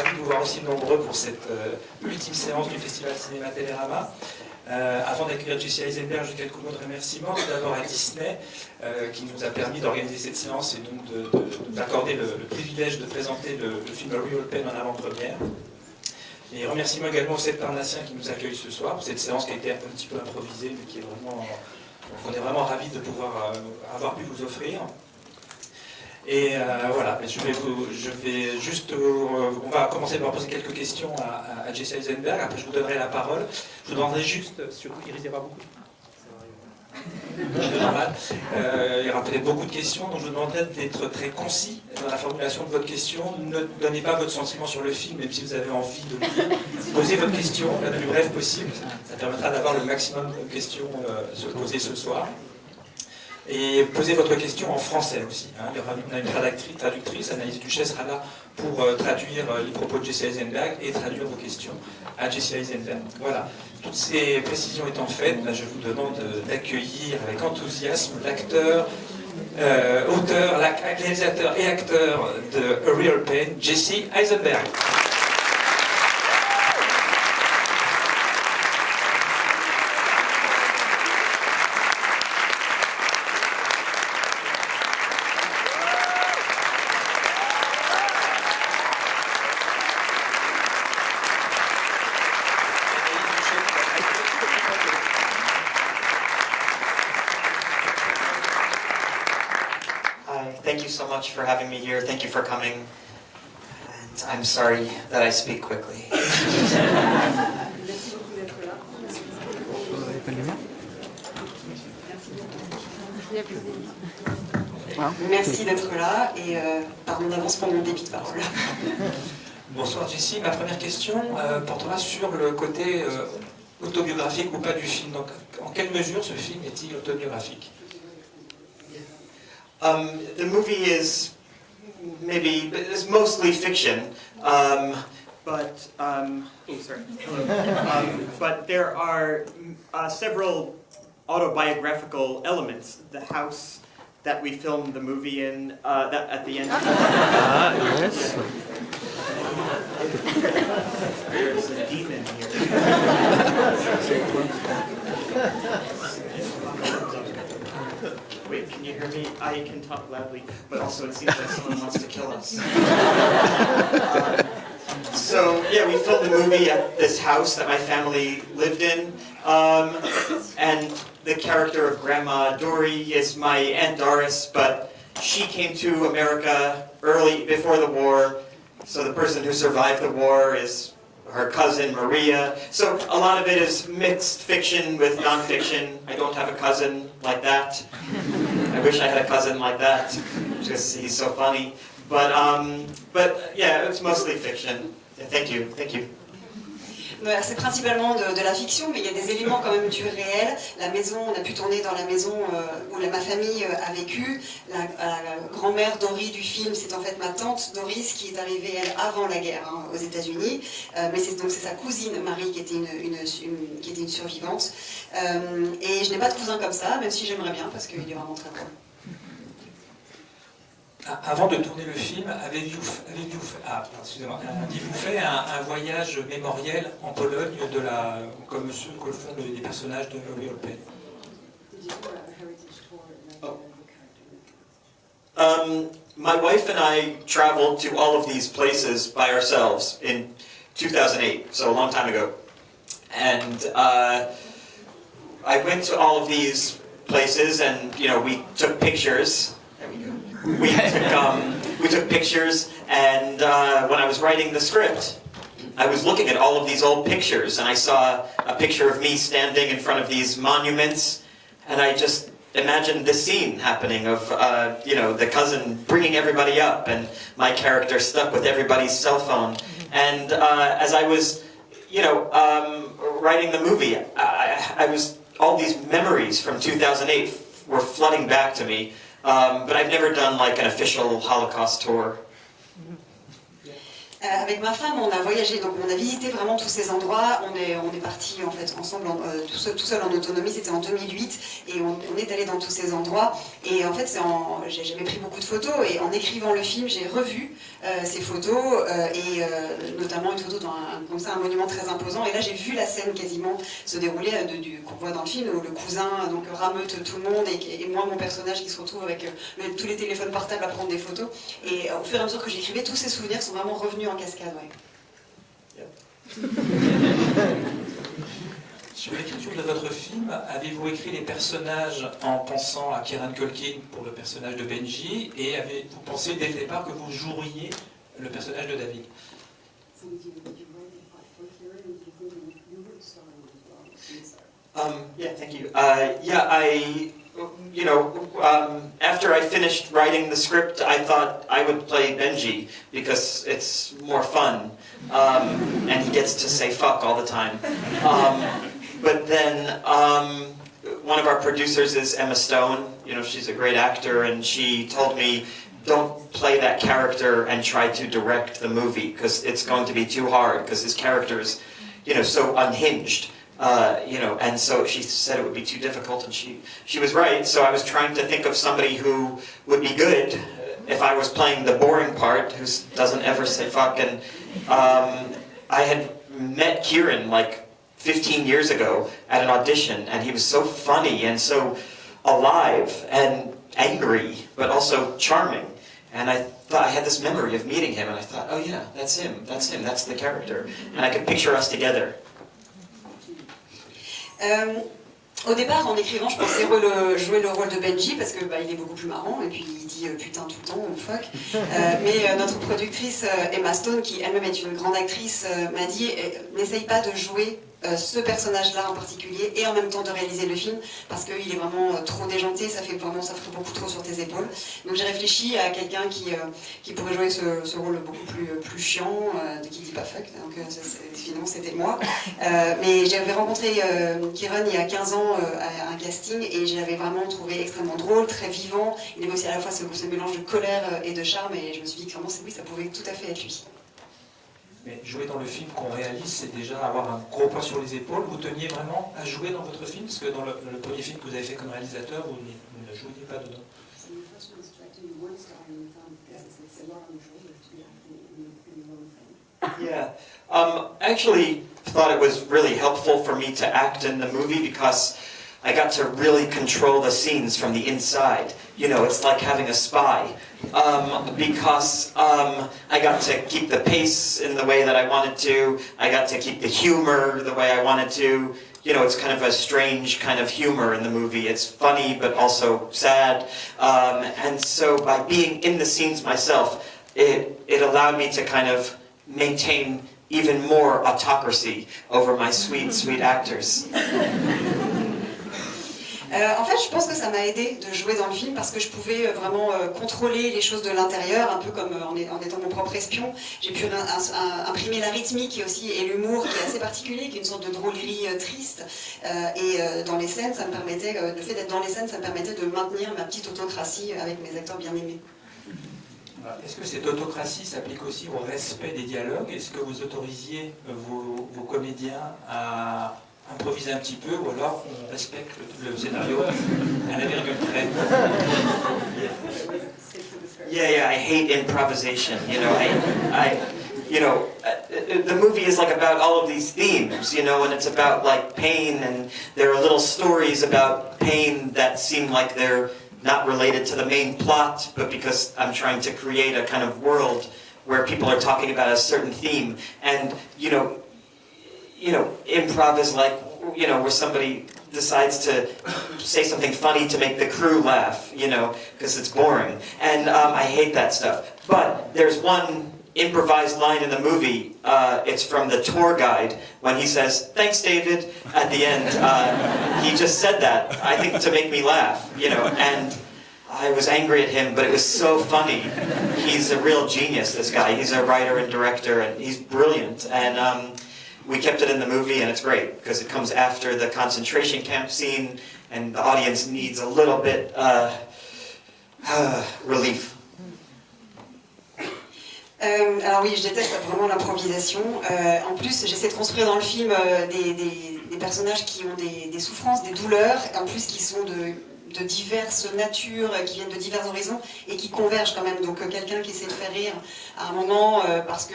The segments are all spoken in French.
ravi de vous voir aussi nombreux pour cette ultime séance du Festival Cinéma Télérama. Avant d'accueillir Jesse Eisenberg, j'ai quelques mots de remerciement. Tout d'abord à Disney, qui nous a permis d'organiser cette séance et donc d'accorder le privilège de présenter le film Real Pain en avant-première. Et remerciements également aux 7 Parnassiens qui nous accueillent ce soir pour cette séance qui a été un petit peu improvisée, mais qui est vraiment, on est vraiment ravis de pouvoir avoir pu vous offrir. Et voilà, on va commencer par poser quelques questions à Jesse Eisenberg, après je vous donnerai la parole. Je vous demanderai juste, il risquera beaucoup. Normal. Il y aura peut-être beaucoup de questions, donc je vous demanderai d'être très concis dans la formulation de votre question. Ne donnez pas votre sentiment sur le film, même si vous avez envie de le dire. Posez votre question la plus brève possible. Ça permettra d'avoir le maximum de questions posées ce soir. Et posez votre question en français aussi. Il y aura une traductrice, Anaïs Duchet sera là pour traduire les propos de Jesse Eisenberg et traduire vos questions à Jesse Eisenberg. Voilà. Toutes ces précisions étant faites, je vous demande d'accueillir avec enthousiasme l'acteur, auteur, réalisateur et acteur de A Real Pain, Jesse Eisenberg. Thank you so much for having me here. Thank you for coming. And I'm sorry that I speak quickly. Merci d'être là et pardon d'avance pour mon débit de parole. Bonsoir Jessie, ma première question portera sur le côté autobiographique ou pas du film. Donc, en quelle mesure ce film est-il autobiographique? The movie is mostly fiction, but there are several autobiographical elements. The house that we filmed the movie in, that at the end. Yes. There's a demon here. Wait, can you hear me? I can talk loudly, but also it seems like someone wants to kill us. So, yeah, we filmed the movie at this house that my family lived in. And the character of Grandma Dory is my Aunt Doris, but she came to America early, before the war. So the person who survived the war is her cousin Maria. So a lot of it is mixed fiction with nonfiction. I don't have a cousin like that. I wish I had a cousin like that. Just he's so funny. But yeah, it's mostly fiction. Yeah, thank you. C'est principalement de la fiction, mais il y a des éléments quand même du réel. La maison, on a pu tourner dans la maison où ma famille a vécu. La grand-mère Dory du film, c'est en fait ma tante Doris qui est arrivée, elle, avant la guerre aux États-Unis. Mais c'est sa cousine Marie qui était une survivante. Et je n'ai pas de cousin comme ça, même si j'aimerais bien, parce qu'il est vraiment très drôle. Avant de tourner le film, aviez-vous fait un voyage mémoriel en Pologne comme ceux que font les personnages de Real Pain? My wife and I traveled to all of these places by ourselves in 2008, so a long time ago. And I went to all of these places and, we took pictures. We took pictures, and when I was writing the script, I was looking at all of these old pictures, and I saw a picture of me standing in front of these monuments, and I just imagined this scene happening of, the cousin bringing everybody up, and my character stuck with everybody's cell phone. And as I was, writing the movie, all these memories from 2008 were flooding back to me. Donc Avec ma femme, on a voyagé, donc on a visité vraiment tous ces endroits. On est partis en fait ensemble, tout seul en autonomie. C'était en 2008, et on est allé dans tous ces endroits. Et en fait, j'ai jamais pris beaucoup de photos. Et en écrivant le film, j'ai revu ces photos, et notamment une photo dans un monument très imposant. Et là, j'ai vu la scène quasiment se dérouler qu'on voit dans le film, où le cousin donc rameute tout le monde, et moi, mon personnage qui se retrouve avec tous les téléphones portables à prendre des photos. Et au fur et à mesure que j'écrivais, tous ces souvenirs sont vraiment revenus en cascade, ouais. Sur l'écriture de votre film, avez-vous écrit les personnages en pensant à Kieran Culkin pour le personnage de Benji, et avez-vous pensé dès le départ que vous joueriez le personnage de David? Yeah, thank you. After I finished writing the script, I thought I would play Benji because it's more fun, and he gets to say fuck all the time. But then one of our producers is Emma Stone. You know, she's a great actor, and she told me, don't play that character and try to direct the movie because it's going to be too hard because his character is, so unhinged. And so she said it would be too difficult, and she was right. So I was trying to think of somebody who would be good if I was playing the boring part, who doesn't ever say fuck. And I had met Kieran like 15 years ago at an audition, and he was so funny and so alive and angry, but also charming. And I thought I had this memory of meeting him, and I thought, oh yeah, that's him, that's the character. And I could picture us together. Au départ, en écrivant, je pensais jouer le rôle de Benji parce que il est beaucoup plus marrant, et puis il dit putain tout le temps, ou fuck. Mais notre productrice Emma Stone, qui elle-même est une grande actrice, m'a dit n'essaye pas de jouer ce personnage-là en particulier, et en même temps de réaliser le film, parce qu'il est vraiment trop déjanté, ça ferait beaucoup trop sur tes épaules. Donc j'ai réfléchi à quelqu'un qui pourrait jouer ce rôle beaucoup plus chiant, qui dit pas fuck, donc finalement c'était moi. Mais j'avais rencontré Kieran il y a 15 ans à un casting, et je l'avais vraiment trouvé extrêmement drôle, très vivant. Il avait aussi à la fois ce mélange de colère et de charme, et je me suis dit que vraiment oui, ça pouvait tout à fait être lui. Mais jouer dans le film qu'on réalise, c'est déjà avoir un gros poids sur les épaules. Vous teniez vraiment à jouer dans votre film? Parce que dans le premier film que vous avez fait comme réalisateur, vous ne jouiez pas dedans. Yeah. Actually, thought it was really helpful for me to act in the movie because I got to really control the scenes from the inside. It's like having a spy. Because I got to keep the pace in the way that I wanted to. I got to keep the humor the way I wanted to. It's kind of a strange kind of humor in the movie. It's funny, but also sad. And so by being in the scenes myself, it allowed me to kind of maintain even more autocracy over my sweet, sweet actors. En fait, je pense que ça m'a aidé de jouer dans le film parce que je pouvais vraiment contrôler les choses de l'intérieur, un peu comme en étant mon propre espion. J'ai pu imprimer la rythmique et l'humour qui est assez particulier, qui est une sorte de drôlerie triste. Et dans les scènes, ça me permettait, le fait d'être dans les scènes, ça me permettait de maintenir ma petite autocratie avec mes acteurs bien aimés. Est-ce que cette autocratie s'applique aussi au respect des dialogues? Est-ce que vous autorisiez vos comédiens à improviser un petit peu, ou alors on respecte le scénario à la virgule près? Yeah, I hate improvisation. The movie is like about all of these themes, and it's about like pain, and there are little stories about pain that seem like they're not related to the main plot, but because I'm trying to create a kind of world where people are talking about a certain theme, and improv is like, where somebody decides to say something funny to make the crew laugh, because it's boring. And I hate that stuff. But there's one improvised line in the movie. It's from the tour guide when he says, "Thanks, David," at the end. He just said that, I think, to make me laugh, and I was angry at him, but it was so funny. He's a real genius, this guy. He's a writer and director, and he's brilliant. And we kept it in the movie, and it's great because it comes after the concentration camp scene, and the audience needs a little bit relief. Alors oui, je déteste vraiment l'improvisation. En plus, j'essaie de construire dans le film des personnages qui ont des souffrances, des douleurs, en plus qui sont de diverses natures, qui viennent de divers horizons et qui convergent quand même. Donc quelqu'un qui essaie de faire rire à un moment parce que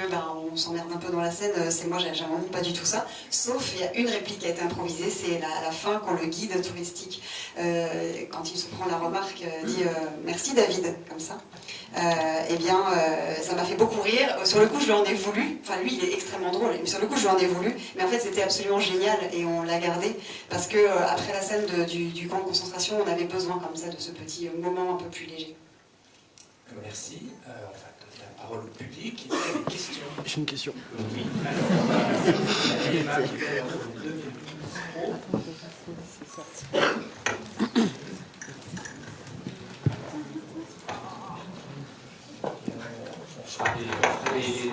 on s'emmerde un peu dans la scène, c'est moi, j'aime vraiment pas du tout ça. Sauf il y a une réplique qui a été improvisée, c'est à la fin quand le guide touristique, quand il se prend la remarque, dit merci David, comme ça. Ça m'a fait beaucoup rire. Sur le coup, je lui en ai voulu. Enfin, lui, il est extrêmement drôle. Mais sur le coup, je lui en ai voulu. Mais en fait, c'était absolument génial et on l'a gardé parce que après la scène du camp de concentration, on avait besoin comme ça de ce petit moment un peu plus léger. Merci. On va donner la parole au public. Est-ce qu'il y a des questions? J'ai une question. Oui. Alors, Emma qui fait entre les deux micros.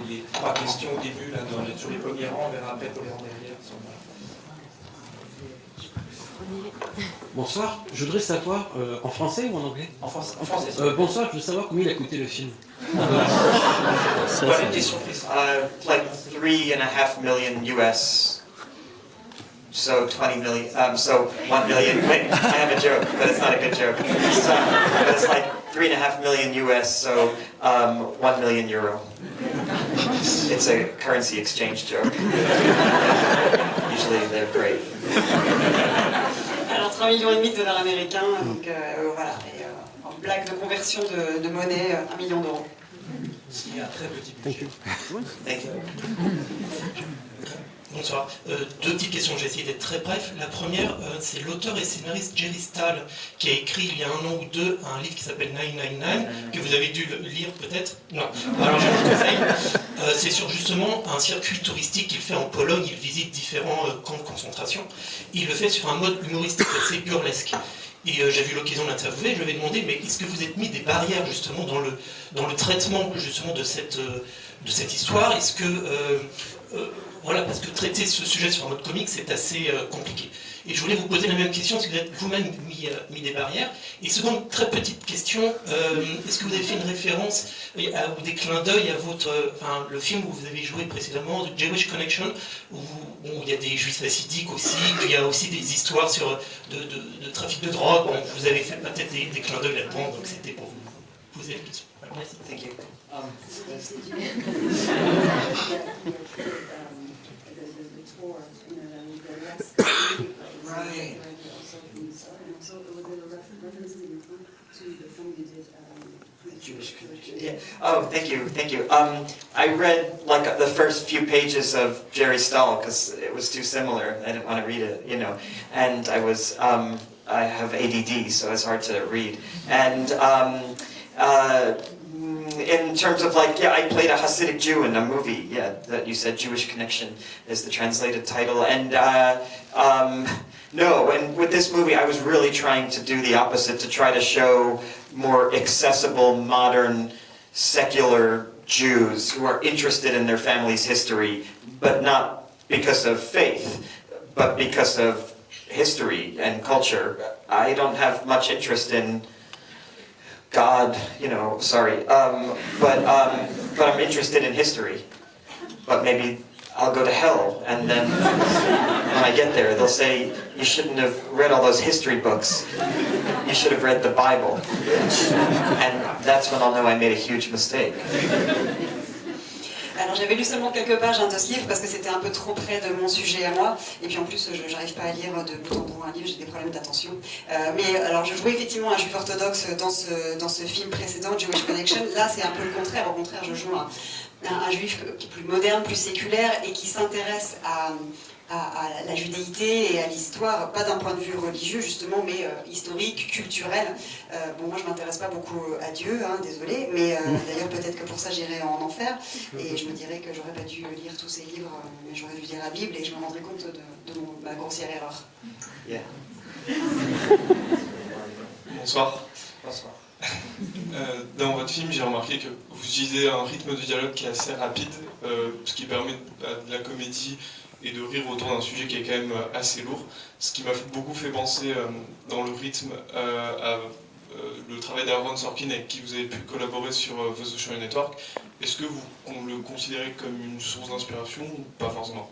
Les trois questions au début, là, sur les premiers rangs, on verra après pour les rangs derrière. Bonsoir, je voudrais savoir, en français ou en anglais? En français. Bonsoir, je veux savoir combien il a coûté le film. Voilà une question précise. Like 3.5 million US. So 20 million, so 1 million. Wait, I have a joke, but it's not a good joke. So, but it's like 3.5 million US, so 1 million euro. It's a currency exchange joke. Usually they're great. Alors 3,5 millions de dollars américains, donc voilà. Et, en blague de conversion de monnaie, 1 million d'euros. Il y a un très petit budget. Thank you. Bonsoir. Deux petites questions, j'ai essayé d'être très bref. La première, c'est l'auteur et scénariste Jerry Stahl qui a écrit il y a 1 an ou 2 un livre qui s'appelle 999, que vous avez dû lire peut-être. Non. Alors je vous conseille. C'est sur justement un circuit touristique qu'il fait en Pologne. Il visite différents camps de concentration. Il le fait sur un mode humoristique assez burlesque. Et j'ai eu l'occasion de l'interviewer, je lui avais demandé, mais est-ce que vous êtes mis des barrières justement dans le traitement justement de cette histoire? Est-ce que voilà, parce que traiter ce sujet sur un mode comique, c'est assez compliqué. Et je voulais vous poser la même question, si vous avez vous-même mis des barrières. Et seconde, très petite question, est-ce que vous avez fait une référence ou des clins d'œil à le film où vous avez joué précédemment, The Jewish Connection, où il y a des juifs assidiques aussi, qu'il y a aussi des histoires de trafic de drogue, bon, vous avez fait peut-être des clins d'œil là-dedans, donc c'était pour vous poser la question. Voilà, merci. Thank you. Right. Jewish connection. Yeah. Oh, thank you. I read like the first few pages of Jerry Stahl because it was too similar. I didn't want to read it, And I have ADD, so it's hard to read. And in terms of I played a Hasidic Jew in a movie. Yeah, that you said Jewish Connection is the translated title. And no, and with this movie, I was really trying to do the opposite, to try to show more accessible, modern, secular Jews who are interested in their family's history, but not because of faith, but because of history and culture. I don't have much interest in God, but I'm interested in history. But maybe I'll go to hell, and then when I get there, they'll say, you shouldn't have read all those history books. You should have read the Bible. And that's when I'll know I made a huge mistake. Alors j'avais lu seulement quelques pages de ce livre parce que c'était un peu trop près de mon sujet à moi, et puis en plus je n'arrive pas à lire de bout en bout un livre, j'ai des problèmes d'attention. Mais alors je jouais effectivement un juif orthodoxe dans ce film précédent, Jewish Connection. Là c'est un peu le contraire, au contraire je joue un juif qui est plus moderne, plus séculaire et qui s'intéresse à la judéité et à l'histoire, pas d'un point de vue religieux justement, mais historique, culturel. Moi je m'intéresse pas beaucoup à Dieu, désolé, mais d'ailleurs peut-être que pour ça j'irai en enfer, et je me dirais que j'aurais pas dû lire tous ces livres, mais j'aurais dû lire la Bible et je me rendrais compte de ma grossière erreur. Yeah. Bonsoir. Bonsoir. Dans votre film, j'ai remarqué que vous utilisez un rythme de dialogue qui est assez rapide, ce qui permet de la comédie et de rire autour d'un sujet qui est quand même assez lourd. Ce qui m'a beaucoup fait penser dans le rythme à le travail d'Aaron Sorkin avec qui vous avez pu collaborer sur The Social Network, est-ce que vous le considérez comme une source d'inspiration ou pas forcément?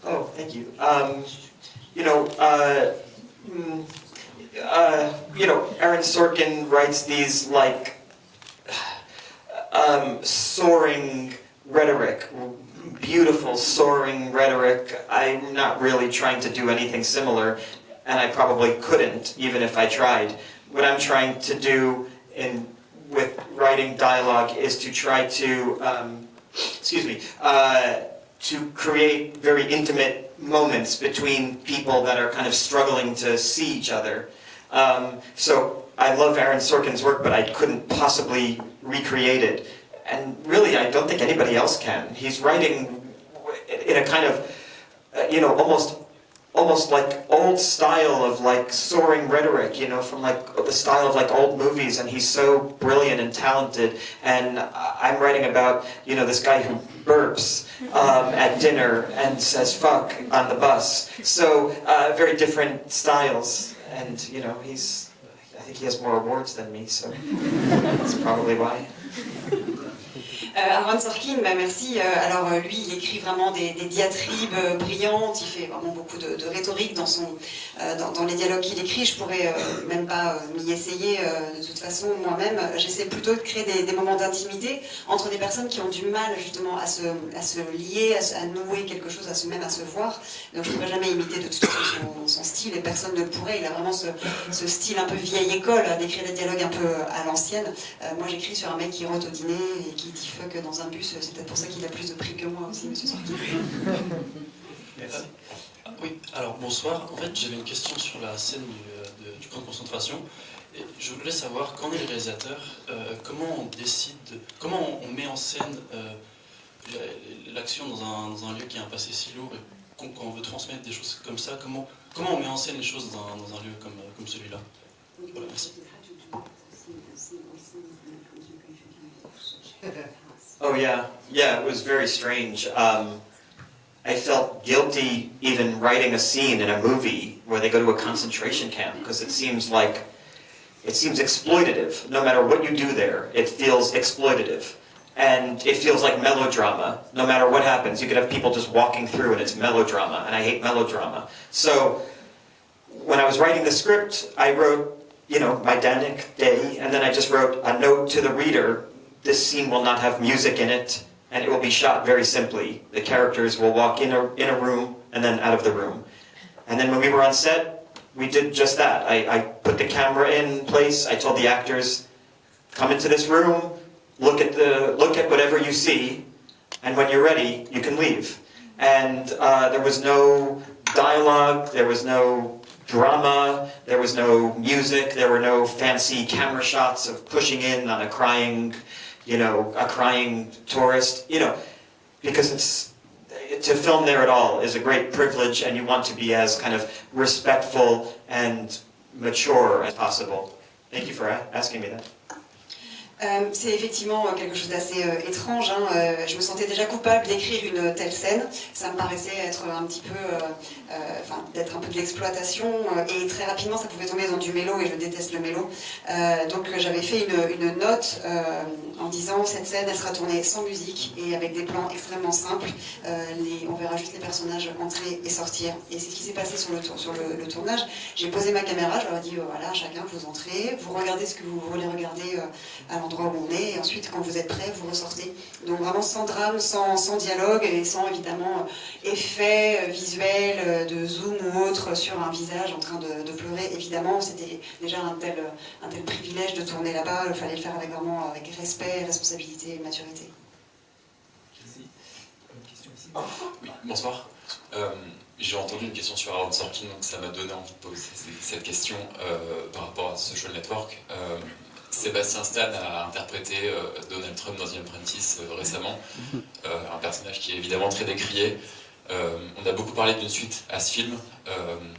Oh, thank you. Aaron Sorkin writes these like soaring rhetoric, beautiful soaring rhetoric. I'm not really trying to do anything similar, and I probably couldn't, even if I tried. What I'm trying to do with writing dialogue is to try to, to create very intimate moments between people that are kind of struggling to see each other. So I love Aaron Sorkin's work, but I couldn't possibly recreate it. And really, I don't think anybody else can. He's writing in a kind of, almost like old style of like soaring rhetoric, from like the style of like old movies, and he's so brilliant and talented. And I'm writing about, this guy who burps at dinner and says fuck on the bus. So very different styles, and I think he has more awards than me, so that's probably why. Aaron Sorkin, merci. Alors lui, il écrit vraiment des diatribes brillantes, il fait vraiment beaucoup de rhétorique dans les dialogues qu'il écrit. Je pourrais même pas m'y essayer de toute façon moi-même. J'essaie plutôt de créer des moments d'intimité entre des personnes qui ont du mal justement à se lier, à nouer quelque chose, à se voir. Donc je ne pourrais jamais imiter de toute façon son style, et personne ne le pourrait. Il a vraiment ce style un peu vieille école, d'écrire des dialogues un peu à l'ancienne. Moi j'écris sur un mec qui rote au dîner et qui dit fuck dans un bus, c'est peut-être pour ça qu'il a plus de prix que moi aussi, monsieur Sorkin. Merci. Oui, alors bonsoir. En fait, j'avais une question sur la scène du camp de concentration. Et je voulais savoir, quand on est le réalisateur, comment on décide, comment on met en scène l'action dans un lieu qui a un passé si lourd, et quand on veut transmettre des choses comme ça, comment on met en scène les choses dans un lieu comme celui-là. Voilà, merci. Oh yeah, it was very strange. I felt guilty even writing a scene in a movie where they go to a concentration camp, because it seems exploitative. No matter what you do there, it feels exploitative. And it feels like melodrama. No matter what happens, you could have people just walking through and it's melodrama, and I hate melodrama. So when I was writing the script, I wrote, my Danic day, and then I just wrote a note to the reader: this scene will not have music in it, and it will be shot very simply. The characters will walk in a room and then out of the room. And then when we were on set, we did just that. I put the camera in place. I told the actors, come into this room, look at whatever you see, and when you're ready, you can leave. And there was no dialogue, there was no drama, there was no music, there were no fancy camera shots of pushing in on a crying tourist, because to film there at all is a great privilege, and you want to be as kind of respectful and mature as possible. Thank you for asking me that. C'est effectivement quelque chose d'assez étrange. Je me sentais déjà coupable d'écrire une telle scène. Ça me paraissait être un petit peu, d'être un peu de l'exploitation. Et très rapidement, ça pouvait tomber dans du mélo, et je déteste le mélo. Donc j'avais fait une note en disant: cette scène, elle sera tournée sans musique et avec des plans extrêmement simples. On verra juste les personnages entrer et sortir. Et c'est ce qui s'est passé sur le tournage. J'ai posé ma caméra, je leur ai dit voilà, chacun vous entrez, vous regardez ce que vous voulez regarder à l'endroit où on est, et ensuite quand vous êtes prêts, vous ressortez. Donc vraiment sans drame, sans dialogue, et sans évidemment effet visuel de zoom ou autre sur un visage en train de pleurer. Évidemment, c'était déjà un tel privilège de tourner là-bas. Il fallait le faire avec respect, responsabilité et maturité. Oui, bonsoir. J'ai entendu une question sur Aaron Sorkin, donc ça m'a donné envie de poser cette question par rapport à Social Network. Sébastien Stan a interprété Donald Trump dans The Apprentice récemment, un personnage qui est évidemment très décrié. On a beaucoup parlé d'une suite à ce film.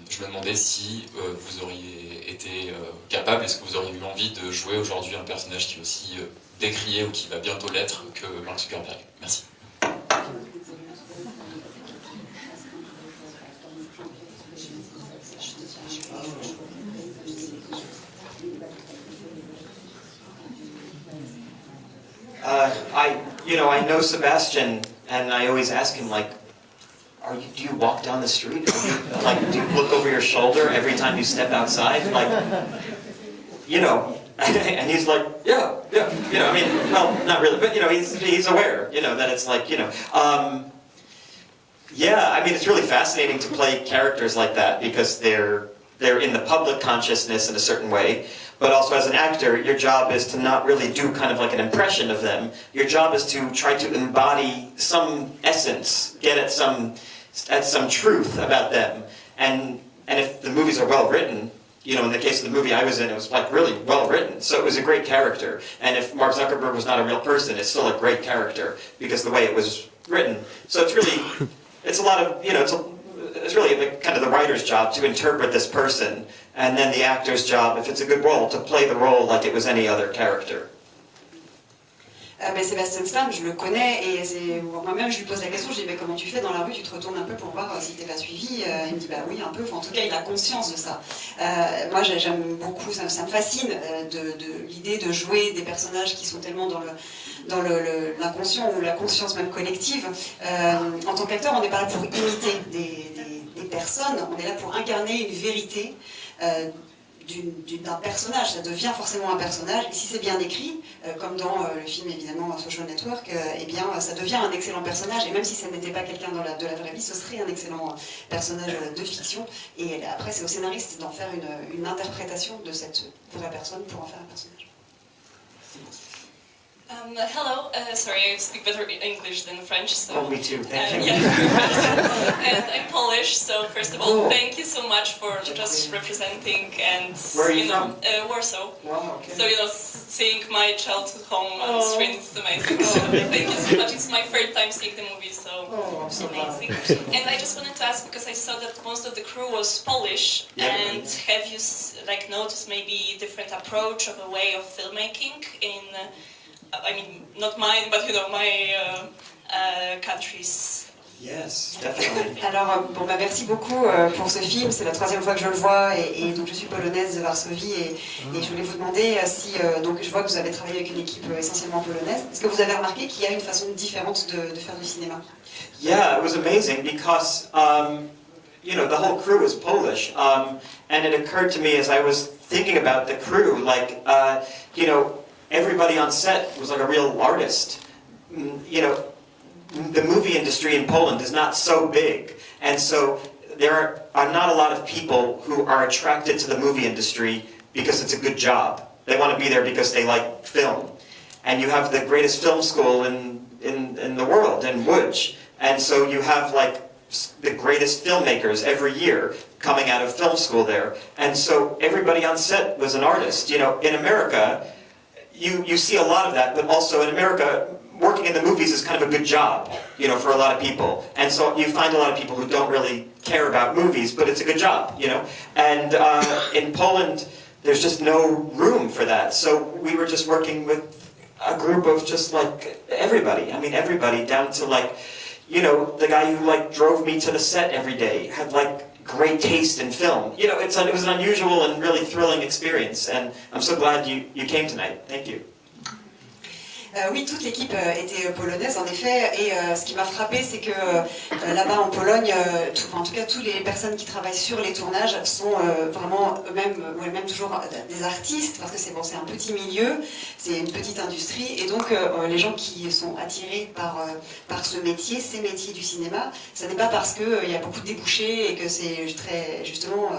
Je me demandais si vous auriez été été capable? Est-ce que vous auriez eu envie de jouer aujourd'hui un personnage qui est aussi décrié ou qui va bientôt l'être que Mark Zuckerberg? Merci. I know Sebastian, and I always ask him, like, do you walk down the street? Do you look over your shoulder every time you step outside? Like, and he's like, yeah, well, not really, but, he's aware, that it's like, it's really fascinating to play characters like that because they're in the public consciousness in a certain way. But also as an actor, your job is to not really do kind of like an impression of them. Your job is to try to embody some essence, get at some truth about them. And if the movies are well written, in the case of the movie I was in, it was like really well written. So it was a great character. And if Mark Zuckerberg was not a real person, it's still a great character because the way it was written. So it's really, it's a lot of, it's really kind of the writer's job to interpret this person, and then the actor's job, if it's a good role, to play the role like it was any other character. Sébastien Stam, je le connais et moi-même je lui pose la question, je lui dis mais comment tu fais dans la rue, tu te retournes un peu pour voir si t'es pas suivi, il me dit bah oui un peu, en tout cas il a conscience de ça. Moi j'aime beaucoup, ça me fascine de l'idée de jouer des personnages qui sont tellement dans l'inconscient ou la conscience même collective. En tant qu'acteur on n'est pas là pour imiter des personnes, on est là pour incarner une vérité d'un personnage, ça devient forcément un personnage, et si c'est bien écrit, comme dans le film évidemment Social Network, eh bien ça devient un excellent personnage, et même si ça n'était pas quelqu'un de la vraie vie, ce serait un excellent personnage de fiction, et après c'est au scénariste d'en faire une interprétation de cette vraie personne pour en faire un personnage. Hello, sorry, I speak better English than French, so... Oh, me too, thank you. Yeah. And I'm Polish, so first of all, thank you so much for just representing and... Where are you from? Warsaw. Wow, okay. So, seeing my childhood home on the screen is amazing. So thank you so much. It's my third time seeing the movie, so I'm so amazing. And I just wanted to ask, because I saw that most of the crew was Polish, and have you noticed maybe different approach of a way of filmmaking in... I mean, not mine, but my countries. Yes, definitely. Alors, merci beaucoup pour ce film. C'est la troisième fois que je le vois et donc je suis polonaise de Varsovie et je voulais vous demander si donc je vois que vous avez travaillé avec une équipe essentiellement polonaise. Est-ce que vous avez remarqué qu'il y a une façon différente de faire du cinéma? Yeah, it was amazing because the whole crew was Polish, and it occurred to me as I was thinking about the crew, everybody on set was like a real artist. The movie industry in Poland is not so big, and so there are not a lot of people who are attracted to the movie industry because it's a good job. They want to be there because they like film. And you have the greatest film school in the world, in Łódź, and so you have the greatest filmmakers every year coming out of film school there. And so everybody on set was an artist. In America, you see a lot of that, but also in America, working in the movies is kind of a good job, for a lot of people. And so you find a lot of people who don't really care about movies, but it's a good job, And in Poland, there's just no room for that. So we were just working with a group of just everybody. I mean, everybody down to the guy who drove me to the set every day had great taste in film. It was an unusual and really thrilling experience, and I'm so glad you came tonight. Thank you. Oui, toute l'équipe était polonaise en effet, et ce qui m'a frappé c'est que là-bas en Pologne, en tout cas toutes les personnes qui travaillent sur les tournages sont vraiment eux-mêmes toujours des artistes, parce que c'est un petit milieu, c'est une petite industrie, et donc les gens qui sont attirés par ces métiers du cinéma, ce n'est pas parce qu'il y a beaucoup de débouchés et que c'est justement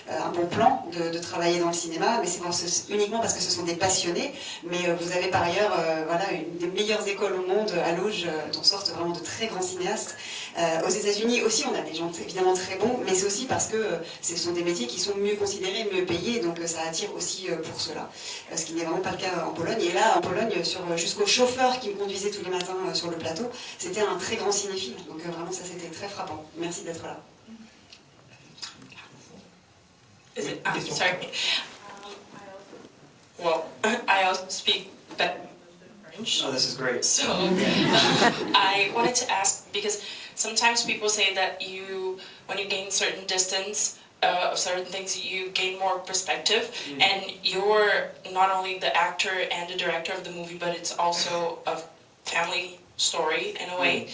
un bon plan de travailler dans le cinéma, mais c'est uniquement parce que ce sont des passionnés, mais vous avez par ailleurs une des meilleures écoles au monde à Łódź, dont sortent vraiment de très grands cinéastes. Aux États-Unis aussi, on a des gens évidemment très bons, mais c'est aussi parce que ce sont des métiers qui sont mieux considérés, mieux payés, donc ça attire aussi pour cela. Ce qui n'est vraiment pas le cas en Pologne. Et là, en Pologne, jusqu'au chauffeur qui me conduisait tous les matins sur le plateau, c'était un très grand cinéphile. Donc vraiment, ça c'était très frappant. Merci d'être là. Sorry. speak better French. Oh, this is great. So I wanted to ask, because sometimes people say that when you gain certain distance of certain things, you gain more perspective, and you're not only the actor and the director of the movie, but it's also a family story in a way.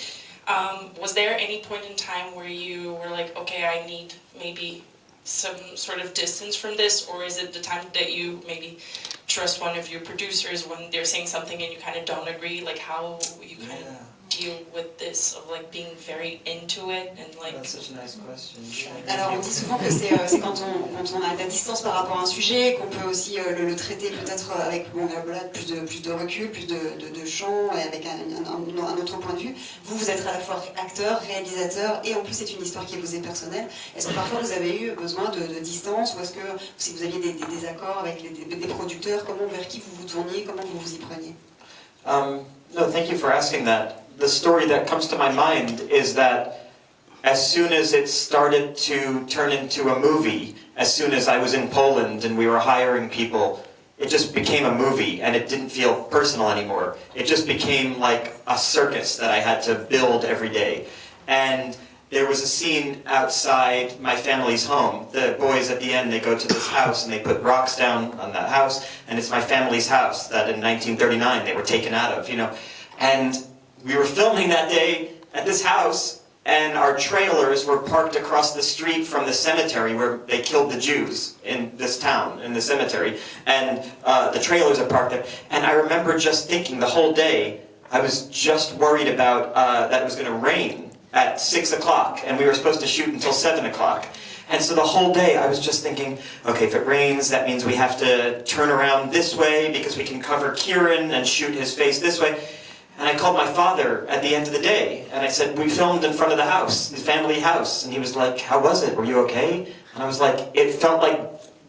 Was there any point in time where you were like, okay, I need maybe some sort of distance from this, or is it the time that you maybe trust one of your producers when they're saying something and you kind of don't agree, like how you kind of deal with this of like being very into it and like... That's such a nice question. Alors on dit souvent que c'est quand on a de la distance par rapport à un sujet, qu'on peut aussi le traiter peut-être avec plus de recul, plus de champ, et avec un autre point de vue. Vous êtes à la fois acteur, réalisateur, et en plus c'est une histoire qui vous est personnelle. Est-ce que parfois vous avez eu besoin de distance, ou est-ce que si vous aviez des désaccords avec des producteurs, vers qui vous vous tourniez, comment vous vous y preniez? No, thank you for asking that. The story that comes to my mind is that as soon as it started to turn into a movie, as soon as I was in Poland and we were hiring people, it just became a movie and it didn't feel personal anymore. It just became like a circus that I had to build every day. And there was a scene outside my family's home. The boys at the end, they go to this house and they put rocks down on that house, and it's my family's house that in 1939 they were taken out of, And we were filming that day at this house, and our trailers were parked across the street from the cemetery where they killed the Jews in this town, in the cemetery. And the trailers are parked there. And I remember just thinking the whole day, I was just worried about that it was going to rain at 6 o'clock, and we were supposed to shoot until 7 o'clock. And so the whole day I was just thinking, okay, if it rains, that means we have to turn around this way because we can cover Kieran and shoot his face this way. And I called my father at the end of the day, and I said, we filmed in front of the house, his family house. And he was like, how was it? Were you okay? And I was like, it felt like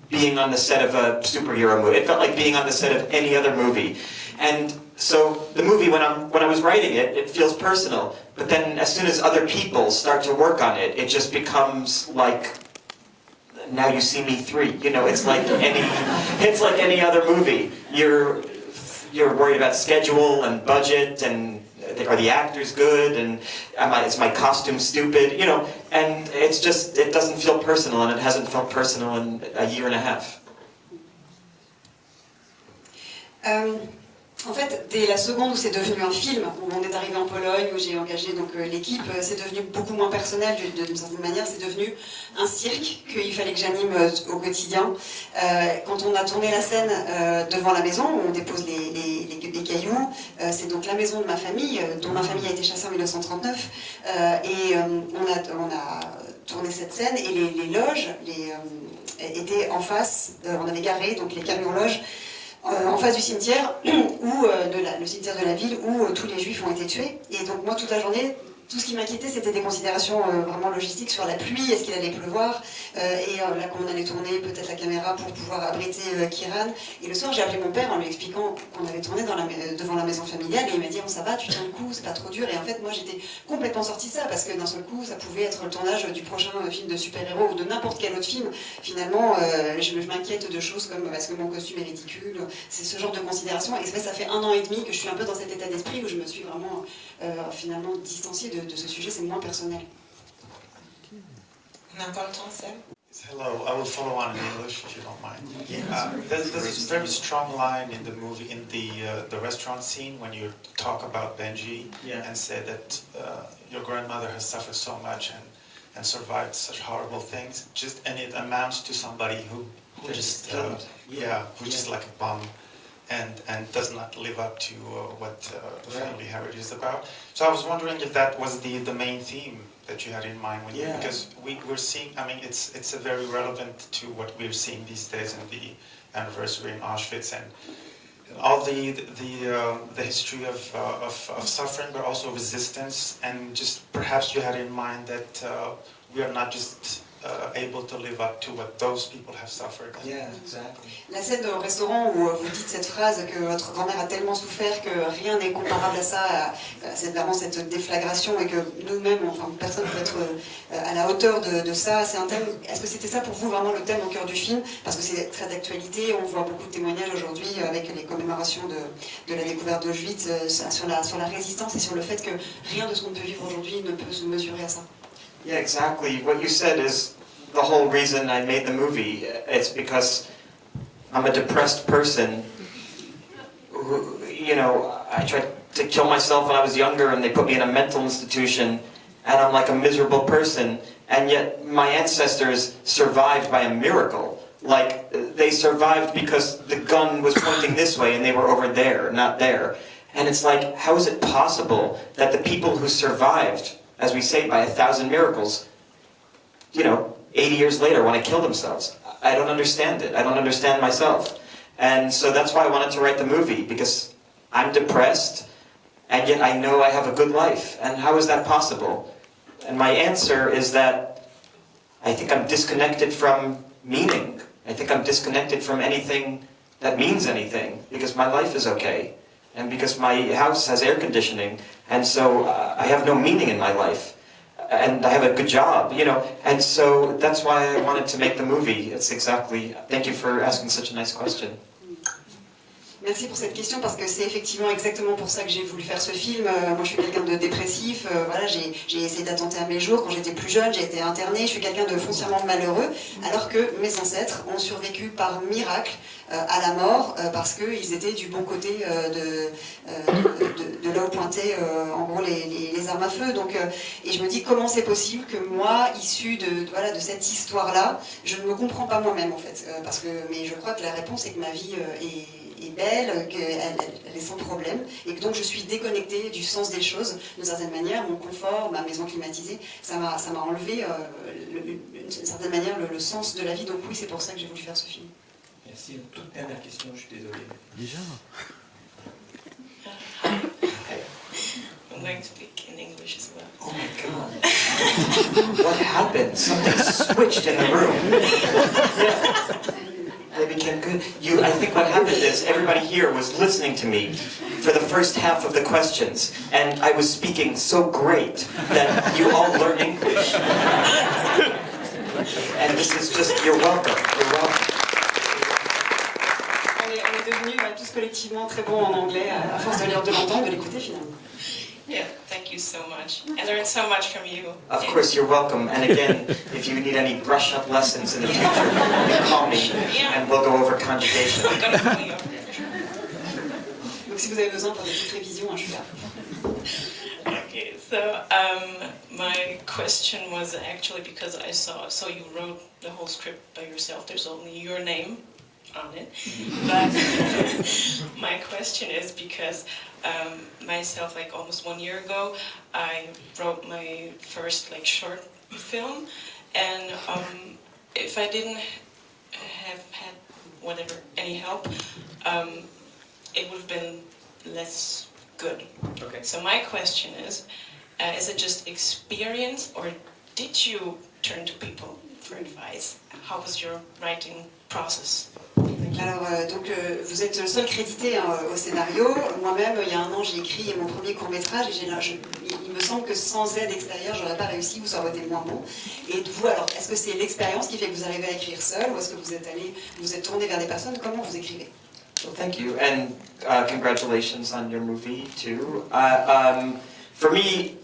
being on the set of a superhero movie. It felt like being on the set of any other movie. And so the movie, when I was writing it, it feels personal. But then as soon as other people start to work on it, it just becomes like, Now You See Me 3. It's like any other movie. You're worried about schedule and budget, and are the actors good, and is my costume stupid, and it doesn't feel personal, and it hasn't felt personal in a year and a half. En fait, dès la seconde où c'est devenu un film, où on est arrivé en Pologne, où j'ai engagé l'équipe, c'est devenu beaucoup moins personnel d'une certaine manière, c'est devenu un cirque qu'il fallait que j'anime au quotidien. Quand on a tourné la scène devant la maison, où on dépose les cailloux, c'est donc la maison de ma famille, dont ma famille a été chassée en 1939, et on a tourné cette scène, et les loges étaient en face, on avait garé donc les camions-loges, en face du cimetière, le cimetière de la ville où tous les juifs ont été tués. Et donc moi, toute la journée, tout ce qui m'inquiétait, c'était des considérations vraiment logistiques sur la pluie, est-ce qu'il allait pleuvoir, et là, quand on allait tourner peut-être la caméra pour pouvoir abriter Kieran. Et le soir, j'ai appelé mon père en lui expliquant qu'on avait tourné devant la maison familiale, et il m'a dit, ça va, tu tiens le coup, c'est pas trop dur. Et en fait, moi, j'étais complètement sortie de ça, parce que d'un seul coup, ça pouvait être le tournage du prochain film de super-héros, ou de n'importe quel autre film. Finalement, je m'inquiète de choses comme, est-ce que mon costume est ridicule, c'est ce genre de considérations. Et ça fait 1 an et demi que je suis un peu dans cet état d'esprit où je me suis vraiment, finalement, distanciée de ce sujet, c'est moins personnel. On a encore le temps, Sam? Hello, I will follow on in English if you don't mind. There's a very strong line in the movie, in the restaurant scene, when you talk about Benji and say that your grandmother has suffered so much and survived such horrible things. And it amounts to somebody who just who's just like a bum. And does not live up to what the family heritage is about. So I was wondering if that was the main theme that you had in mind, because we're seeing. I mean, it's a very relevant to what we're seeing these days in the anniversary in Auschwitz and all the history of suffering, but also resistance. And just perhaps you had in mind that we are not just able to live up to what those people have suffered. Yeah, exactly. La scène au restaurant où vous dites cette phrase que votre grand-mère a tellement souffert que rien n'est comparable à ça, c'est vraiment cette déflagration et que nous-mêmes, enfin personne ne peut être à la hauteur de ça. C'est un thème. Est-ce que c'était ça pour vous vraiment le thème au cœur du film? Parce que c'est très d'actualité. On voit beaucoup de témoignages aujourd'hui avec les commémorations de la découverte d'Auschwitz sur la résistance et sur le fait que rien de ce qu'on peut vivre aujourd'hui ne peut se mesurer à ça. Yeah, exactly. What you said is the whole reason I made the movie. It's because I'm a depressed person who, you know, I tried to kill myself when I was younger and they put me in a mental institution and I'm like a miserable person, and yet my ancestors survived by a miracle. Like, they survived because the gun was pointing this way and they were over there, not there. And it's like, how is it possible that the people who survived, as we say, by 1,000 miracles, you know, 80 years later want to kill themselves? I don't understand it. I don't understand myself. And so that's why I wanted to write the movie, because I'm depressed, and yet I know I have a good life. And how is that possible? And my answer is that I think I'm disconnected from meaning. I think I'm disconnected from anything that means anything, because my life is okay. And because my house has air conditioning, and so I have no meaning in my life. And I have a good job, you know, and so that's why I wanted to make the movie. It's exactly, thank you for asking such a nice question. Merci pour cette question parce que c'est effectivement exactement pour ça que j'ai voulu faire ce film. Moi je suis quelqu'un de dépressif, voilà, j'ai essayé d'attenter à mes jours quand j'étais plus jeune, j'ai été internée, je suis quelqu'un de foncièrement malheureux, alors que mes ancêtres ont survécu par miracle à la mort parce qu'ils étaient du bon côté de là où pointaient en gros les armes à feu. Donc, et je me dis comment c'est possible que moi, issu de cette histoire-là, je ne me comprends pas moi-même en fait. Mais je crois que la réponse est que ma vie est belle, qu'elle est sans problème, et que donc je suis déconnectée du sens des choses, d'une certaine manière. Mon confort, ma maison climatisée, ça m'a enlevé d'une certaine manière le sens de la vie. Donc oui, c'est pour ça que j'ai voulu faire ce film. Merci. Une toute dernière question, je suis désolé. Déjà. I'm going to speak in English as well. Oh my God. What happened? Something switched in the room. They became good. I think what happened is everybody here was listening to me for the first half of the questions, and I was speaking so great that you all learn English. And this is just, you're welcome. You're welcome. On est devenus tous collectivement très bons en anglais à force de l'entendre, de l'écouter finalement. Yeah, thank you so much. I learned so much from you. Of course, you're welcome. And again, if you need any brush-up lessons in the future, you can call me, and we'll go over conjugation. I'm gonna call you up. Donc si vous avez besoin pour des petites révisions, je suis là. Okay, so my question was actually because I saw, so you wrote the whole script by yourself. There's only your name on it. But my question is because myself, like almost 1 year ago, I wrote my first short film, and if I didn't have had any help, it would have been less good. Okay. So my question is it just experience, or did you turn to people for advice? How was your writing process? Alors, vous êtes le seul crédité au scénario. Moi-même, il y a 1 an, j'ai écrit mon premier court-métrage et il me semble que sans aide extérieure, j'aurais pas réussi ou ça aurait été moins bon. Et vous, alors, est-ce que c'est l'expérience qui fait que vous arrivez à écrire seul, ou est-ce que vous êtes tourné vers des personnes? Comment vous écrivez? Well, thank you, and congratulations on your movie too. For me,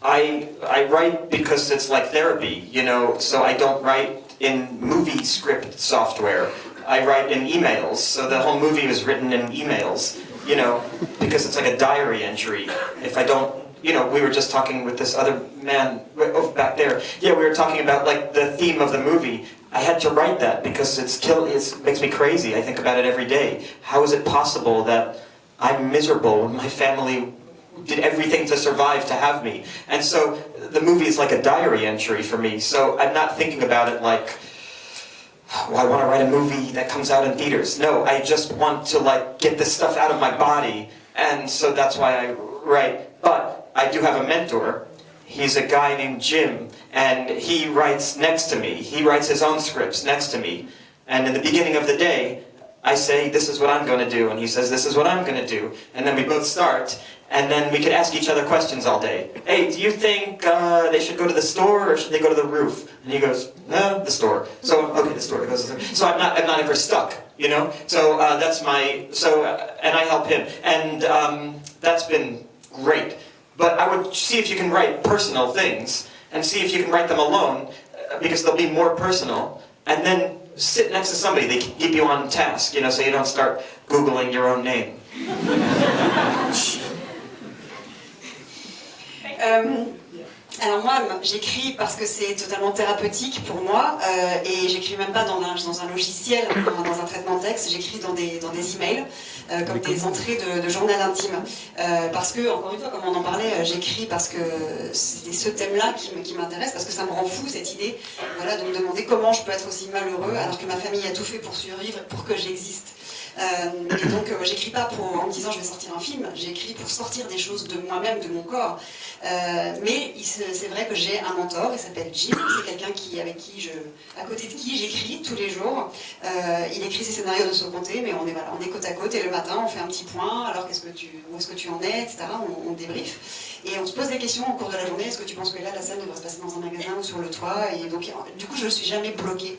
I write because it's like therapy, you know. So I don't write in movie script software. I write in emails. So the whole movie was written in emails, you know, because it's like a diary entry. If I don't, you know, we were just talking with this other man back there. Yeah, we were talking about the theme of the movie. I had to write that because it makes me crazy. I think about it every day. How is it possible that I'm miserable when my family did everything to survive to have me? And so the movie is like a diary entry for me. So I'm not thinking about it like, oh, I want to write a movie that comes out in theaters. No, I just want to get this stuff out of my body. And so that's why I write. But I do have a mentor, he's a guy named Jim, and he writes next to me. He writes his own scripts next to me. And in the beginning of the day, I say, this is what I'm going to do, and he says, this is what I'm going to do. And then we both start, and then we could ask each other questions all day. Hey, do you think they should go to the store, or should they go to the roof? And he goes, no, the store. So, okay, the store. He goes to the store. So I'm not ever stuck, you know? So that's my, and I help him. And that's been great. But I would see if you can write personal things, and see if you can write them alone, because they'll be more personal. And then sit next to somebody, they keep you on task, you know, so you don't start Googling your own name. Alors moi, j'écris parce que c'est totalement thérapeutique pour moi, et j'écris même pas dans un logiciel, dans un traitement de texte, j'écris dans des emails, comme des entrées de journal intime. Parce que, encore une fois, comme on en parlait, j'écris parce que c'est ce thème-là qui m'intéresse, parce que ça me rend fou, cette idée, voilà, de me demander comment je peux être aussi malheureux alors que ma famille a tout fait pour survivre, pour que j'existe. Et donc j'écris pas en me disant je vais sortir un film, j'écris pour sortir des choses de moi-même, de mon corps. Mais c'est vrai que j'ai un mentor, il s'appelle Jim, c'est quelqu'un à côté de qui j'écris tous les jours. Il écrit ses scénarios de son côté, mais on est côte à côte, et le matin on fait un petit point, alors où est-ce que tu en es, etc. On débrief. Et on se pose des questions au cours de la journée, est-ce que tu penses que là la scène devrait se passer dans un magasin ou sur le toit? Et donc du coup je ne suis jamais bloquée.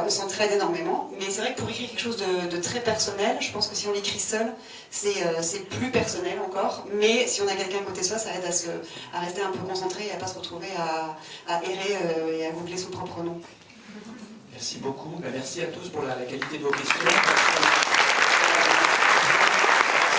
On s'entraide énormément, mais c'est vrai que pour écrire quelque chose de très personnel, je pense que si on l'écrit seul, c'est plus personnel encore, mais si on a quelqu'un à côté de soi, ça aide à rester un peu concentré et à ne pas se retrouver à errer et à googler son propre nom. Merci beaucoup, merci à tous pour la qualité de vos questions.